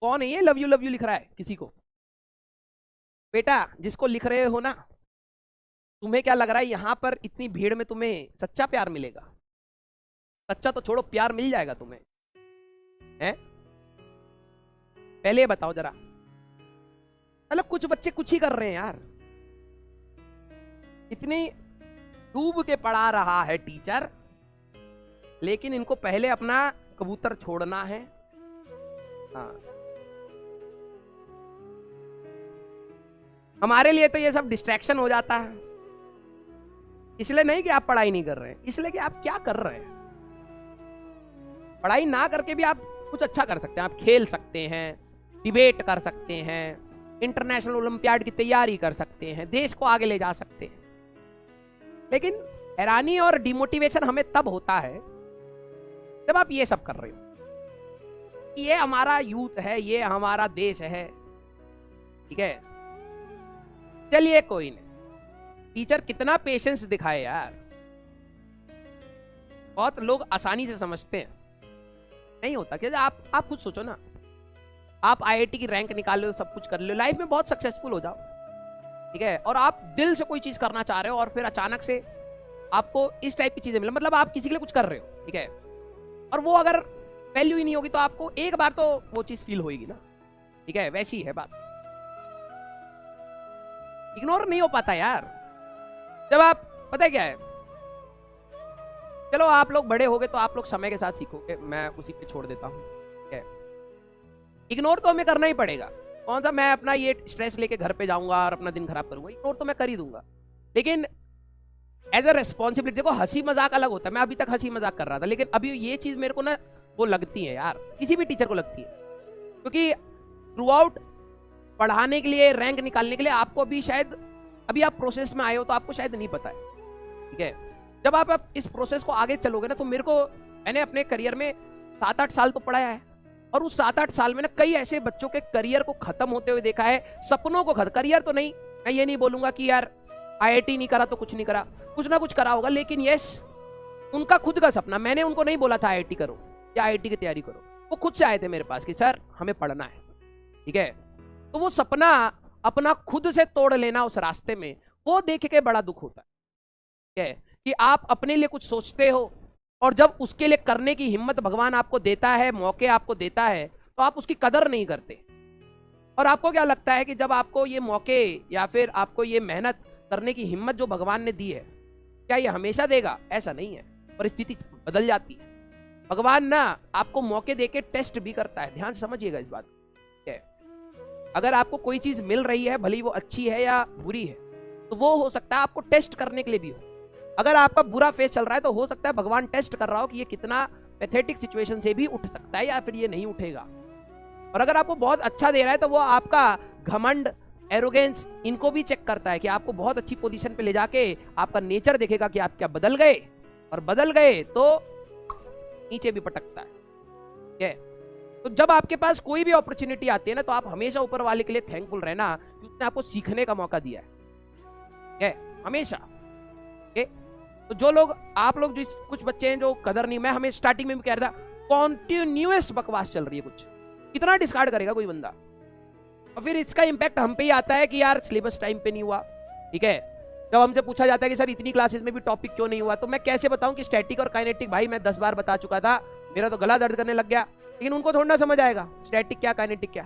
कौन है ये लव यू लिख रहा है किसी को? बेटा जिसको लिख रहे हो ना, तुम्हें क्या लग रहा है यहां पर इतनी भीड़ में तुम्हें सच्चा प्यार मिलेगा? सच्चा तो छोड़ो, प्यार मिल जाएगा तुम्हें, हैं? पहले ये बताओ जरा। मतलब कुछ बच्चे कुछ ही कर रहे हैं यार, इतनी डूब के पढ़ा रहा है टीचर, लेकिन इनको पहले अपना कबूतर छोड़ना है। हाँ, हमारे लिए तो ये सब डिस्ट्रैक्शन हो जाता है, इसलिए नहीं कि आप पढ़ाई नहीं कर रहे हैं, इसलिए कि आप क्या कर रहे हैं। पढ़ाई ना करके भी आप कुछ अच्छा कर सकते हैं, आप खेल सकते हैं, डिबेट कर सकते हैं, इंटरनेशनल ओलंपियाड की तैयारी कर सकते हैं, देश को आगे ले जा सकते हैं। लेकिन हैरानी और डिमोटिवेशन हमें तब होता है जब आप ये सब कर रहे हो। ये हमारा यूथ है, ये हमारा देश है, ठीक है, चलिए कोई नहीं। टीचर कितना पेशेंस दिखाए यार, बहुत लोग आसानी से समझते हैं, नहीं होता। क्या आप खुद सोचो ना, आप आईआईटी की रैंक निकाल लो, सब कुछ कर लो, लाइफ में बहुत सक्सेसफुल हो जाओ, ठीक है, और आप दिल से कोई चीज करना चाह रहे हो और फिर अचानक से आपको इस टाइप की चीजें मिले, मतलब आप किसी के लिए कुछ कर रहे हो, ठीक है, और वो अगर वैल्यू ही नहीं होगी तो आपको एक बार तो वो चीज फील होगी ना, ठीक है, वैसी है बात। इग्नोर नहीं हो पाता यार जब आप, पता है क्या है, चलो आप लोग बड़े हो गए तो आप लोग समय के साथ सीखोगे, मैं उसी पे छोड़ देता हूं, ठीक है। इग्नोर तो हमें करना ही पड़ेगा, कौन सा मैं अपना ये स्ट्रेस लेके घर पे जाऊंगा और अपना दिन खराब करूंगा, इग्नोर तो मैं कर ही दूंगा, लेकिन एज अ रेस्पॉन्सिबिलिटी। देखो हंसी मजाक अलग होता है, मैं अभी तक हंसी मजाक कर रहा था, लेकिन अभी ये चीज मेरे को ना वो लगती है यार, किसी भी टीचर को लगती है, क्योंकि थ्रू आउट पढ़ाने के लिए, रैंक निकालने के लिए आपको अभी शायद, अभी आप प्रोसेस में आए हो तो आपको शायद नहीं पता है, ठीक है। जब आप इस प्रोसेस को आगे चलोगे ना, तो मेरे को, मैंने अपने करियर में 7-8 साल तो पढ़ाया है, और उस 7-8 साल में ना कई ऐसे बच्चों के करियर को खत्म होते हुए देखा है, सपनों को खत्म, करियर तो नहीं, मैं ये नहीं बोलूंगा कि यार आईआईटी नहीं करा तो कुछ नहीं करा, कुछ ना कुछ करा होगा, लेकिन यस उनका खुद का सपना, मैंने उनको नहीं बोला था आईआईटी करो या आईआईटी की तैयारी करो, वो खुद से आए थे मेरे पास कि सर हमें पढ़ना है, ठीक है। तो वो सपना अपना खुद से तोड़ लेना उस रास्ते में, वो देख के बड़ा दुख होता है, ठीक है, कि आप अपने लिए कुछ सोचते हो और जब उसके लिए करने की हिम्मत भगवान आपको देता है, मौके आपको देता है, तो आप उसकी कदर नहीं करते, और आपको क्या लगता है कि जब आपको ये मौके या फिर आपको ये मेहनत करने की हिम्मत जो भगवान ने दी है, क्या ये हमेशा देगा? ऐसा नहीं है, परिस्थिति बदल जाती है। भगवान ना आपको मौके देके टेस्ट भी करता है, ध्यान से समझिएगा इस बात, ठीक है। अगर आपको कोई चीज मिल रही है, भले वो अच्छी है या बुरी है, तो वो हो सकता है आपको टेस्ट करने के लिए भी हो। अगर आपका बुरा फेस चल रहा है तो हो सकता है भगवान टेस्ट कर रहा हो कि ये कितना पैथेटिक सिचुएशन से भी उठ सकता है या फिर ये नहीं उठेगा। और अगर आपको बहुत अच्छा दे रहा है तो वो आपका घमंड, एरोगेंस, इनको भी चेक करता है कि आपको बहुत अच्छी पोजीशन पे ले जाके आपका नेचर देखेगा कि आप क्या बदल गए, और बदल गए तो नीचे भी पटकता है, ठीक है। तो जब आपके पास कोई भी अपॉर्चुनिटी आती है ना, तो आप हमेशा ऊपर वाले के लिए थैंकफुल रहना कि उसने आपको सीखने का मौका दिया है, ठीक है, हमेशा, ठीक है। तो जो लोग, आप लोग जो कुछ बच्चे हैं जो कदर नहीं, मैं हमें स्टार्टिंग में भी कह रहा था, कॉन्टिन्यूअस बकवास चल रही है, कुछ कितना डिस्कार्ड करेगा कोई बंदा, और फिर इसका इंपैक्ट हम पे ही आता है कि यार सिलेबस टाइम पे नहीं हुआ, ठीक है। जब हमसे पूछा जाता है कि सर इतनी क्लासेस में भी टॉपिक क्यों नहीं हुआ, तो मैं कैसे बताऊं कि स्टैटिक और काइनेटिक भाई मैं 10 बार बता चुका था, मेरा तो गला दर्द करने लग गया, लेकिन उनको थोड़ा ना समझ आएगा स्टैटिक क्या काइनेटिक क्या।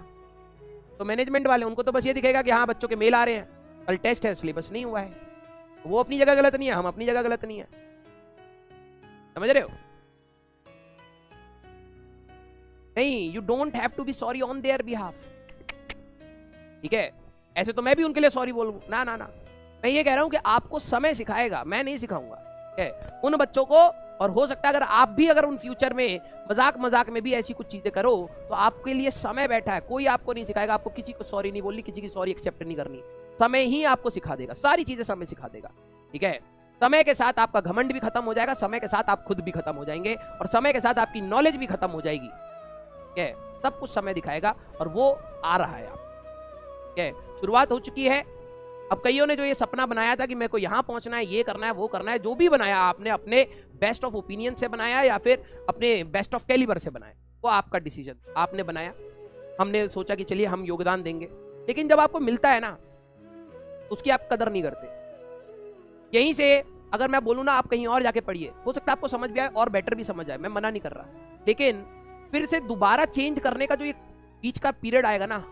तो मैनेजमेंट वाले, उनको तो बस ये दिखेगा कि हाँ बच्चों के मेल आ रहे हैं, कल टेस्ट है, सिलेबस नहीं हुआ है, वो अपनी जगह गलत नहीं है, हम अपनी जगह गलत नहीं है, समझ रहे हो? नहीं, you don't have to be sorry on their behalf, ठीक है। ऐसे तो मैं भी उनके लिए सॉरी बोलूं, ना ना ना, मैं ये कह रहा हूं कि आपको समय सिखाएगा, मैं नहीं सिखाऊंगा, ठीक है, उन बच्चों को। और हो सकता है अगर आप भी, अगर उन फ्यूचर में मजाक मजाक में भी ऐसी कुछ चीजें करो, तो आपके लिए समय बैठा है, कोई आपको नहीं सिखाएगा, आपको किसी को सॉरी नहीं बोलनी, किसी की सॉरी एक्सेप्ट नहीं करनी, समय ही आपको सिखा देगा, सारी चीजें समय सिखा देगा, ठीक है। समय के साथ आपका घमंड भी खत्म हो जाएगा, समय के साथ आप खुद भी खत्म हो जाएंगे, और समय के साथ आपकी नॉलेज भी खत्म हो जाएगी, ठीक है। सब कुछ समय दिखाएगा, और वो आ रहा है, आप, ठीक है, शुरुआत हो चुकी है। अब कईयों ने जो ये सपना बनाया था कि मेरे को यहां पहुंचना है, ये करना है, वो करना है, जो भी बनाया आपने अपने बेस्ट ऑफ ओपिनियन से बनाया या फिर अपने बेस्ट ऑफ कैलिबर से बनाया, वो आपका डिसीजन, आपने बनाया, हमने सोचा कि चलिए हम योगदान देंगे, लेकिन जब आपको मिलता है ना उसकी आप कदर नहीं करते। यहीं से अगर मैं बोलूँ ना आप कहीं और जाके पढ़िए, हो सकता है आपको समझ भी आए और बेटर भी समझ आए, मैं मना नहीं कर रहा, लेकिन फिर से दोबारा चेंज करने का जो एक बीच का पीरियड आएगा ना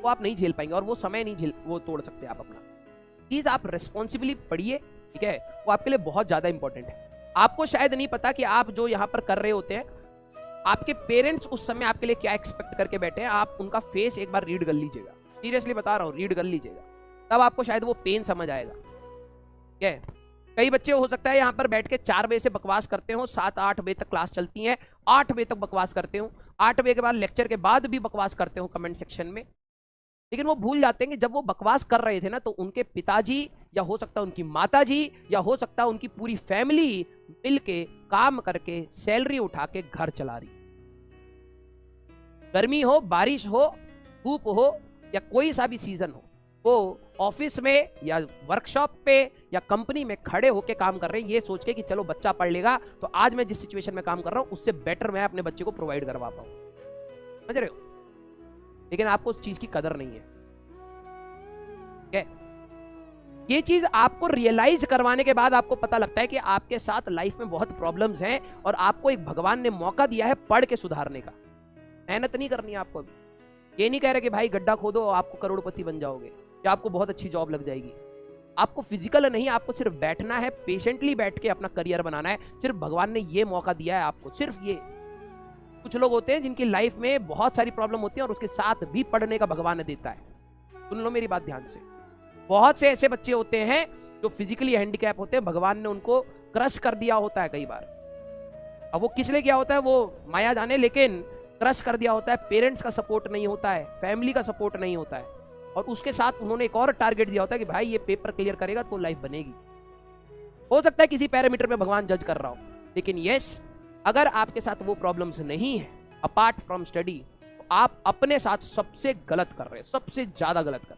वो आप नहीं झेल पाएंगे, और वो समय नहीं वो तोड़ सकते आप अपना। प्लीज आप रिस्पॉन्सिबली पढ़िए, ठीक है, वो आपके लिए बहुत ज्यादा इंपॉर्टेंट है। आपको शायद नहीं पता कि आप जो यहाँ पर कर रहे होते हैं, आपके पेरेंट्स उस समय आपके लिए क्या एक्सपेक्ट करके बैठे हैं, आप उनका फेस एक बार रीड कर लीजिएगा, सीरियसली बता रहा हूँ, रीड कर लीजिएगा, तब आपको शायद वो पेन समझ आएगा। ठीक है, कई बच्चे हो सकता है यहाँ पर बैठ के 4 बजे से बकवास करते हो, 7-8 बजे तक क्लास चलती है, 8 बजे तक बकवास करते हो, 8 बजे के बाद लेक्चर के बाद भी बकवास करते हो कमेंट सेक्शन में, लेकिन वो भूल जाते हैं कि जब वो बकवास कर रहे थे ना तो उनके पिताजी या हो सकता है उनकी माताजी या हो सकता है उनकी पूरी फैमिली मिलके काम करके सैलरी उठा के घर चला रही। गर्मी हो, बारिश हो, धूप हो या कोई सा भी सीजन हो, वो ऑफिस में या वर्कशॉप पे या कंपनी में खड़े होके काम कर रहे हैं, ये सोच के कि चलो बच्चा पढ़ लेगा तो आज मैं जिस सिचुएशन में काम कर रहा हूं उससे बेटर मैं अपने बच्चे को प्रोवाइड करवा पाऊं। समझ रहे हो? लेकिन आपको उस चीज की कदर नहीं है। क्या? ये चीज आपको रियलाइज करवाने के बाद आपको पता लगता है कि आपके साथ लाइफ में बहुत प्रॉब्लम्स हैं और आपको एक भगवान ने मौका दिया है पढ़ के सुधारने का। मेहनत नहीं करनी है आपको अभी। ये नहीं कह रहे कि भाई गड्ढा खोदो आपको करोड़पति बन जाओगे या आपको बहुत अच्छी जॉब लग जाएगी। आपको फिजिकल नहीं, आपको सिर्फ बैठना है, पेशेंटली बैठ के अपना करियर बनाना है। सिर्फ भगवान ने ये मौका दिया है आपको, सिर्फ ये। कुछ लोग होते हैं जिनकी लाइफ में बहुत सारी प्रॉब्लम होती है और उसके साथ भी पढ़ने का भगवान ने देता है। सुन लो मेरी बात ध्यान से। बहुत से ऐसे बच्चे होते हैं जो फिजिकली हैंडीकैप होते हैं, भगवान ने उनको क्रश कर दिया होता है कई बार। अब वो किस लिए किया होता है वो माया जाने, लेकिन क्रश कर दिया होता है। पेरेंट्स का सपोर्ट नहीं होता है, फैमिली का सपोर्ट नहीं होता है, और उसके साथ उन्होंने एक और टारगेट दिया होता है कि भाई ये पेपर क्लियर करेगा तो लाइफ बनेगी। हो सकता है किसी पैरामीटर पे भगवान जज कर रहा हो, लेकिन यस, अगर आपके साथ वो प्रॉब्लम्स नहीं है अपार्ट फ्रॉम स्टडी, तो आप अपने साथ सबसे गलत कर रहे हैं, सबसे ज्यादा गलत कर रहे हैं।